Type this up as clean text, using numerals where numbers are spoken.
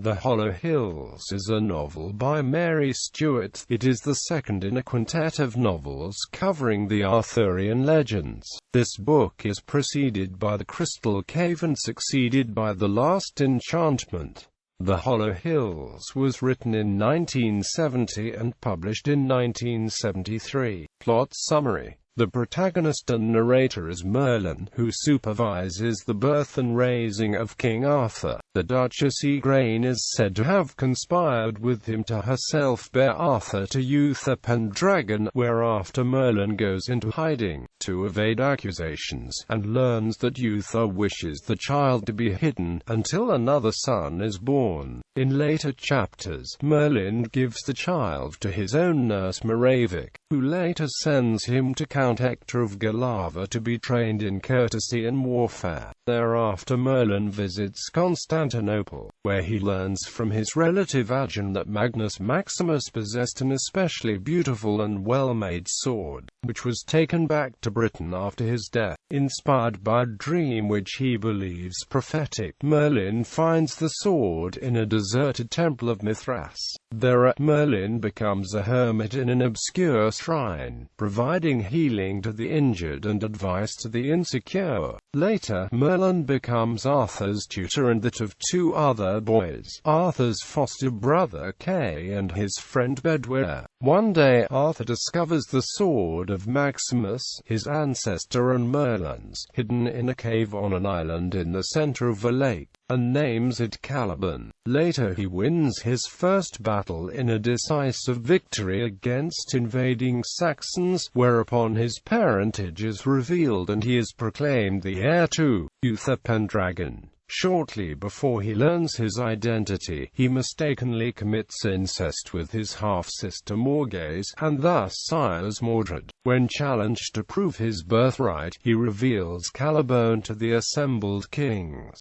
The Hollow Hills is a novel by Mary Stewart. It is the second in a quintet of novels covering the Arthurian legends. This book is preceded by The Crystal Cave and succeeded by The Last Enchantment. The Hollow Hills was written in 1970 and published in 1973. Plot summary. The protagonist and narrator is Merlin, who supervises the birth and raising of King Arthur. The Duchess Igraine is said to have conspired with him to herself bear Arthur to Uther Pendragon, whereafter Merlin goes into hiding, to evade accusations, and learns that Uther wishes the child to be hidden, until another son is born. In later chapters, Merlin gives the child to his own nurse Moravik, who later sends him to Count Hector of Galava to be trained in courtesy and warfare. Thereafter Merlin visits Constantinople, where he learns from his relative Aegon that Magnus Maximus possessed an especially beautiful and well-made sword, which was taken back to Britain after his death. Inspired by a dream which he believes prophetic, Merlin finds the sword in a deserted temple of Mithras. Thereat, Merlin becomes a hermit in an obscure shrine, providing healing to the injured and advice to the insecure. Later, Merlin becomes Arthur's tutor and that of two other boys, Arthur's foster brother Kay and his friend Bedwyr. One day, Arthur discovers the sword of Maximus, his ancestor and Merlin's, hidden in a cave on an island in the center of a lake, and names it Caliban. Later he wins his first battle in a decisive victory against invading Saxons, whereupon his parentage is revealed and he is proclaimed the heir to Uther Pendragon. Shortly before he learns his identity, he mistakenly commits incest with his half-sister Morgase, and thus sires Mordred. When challenged to prove his birthright, he reveals Caliban to the assembled kings.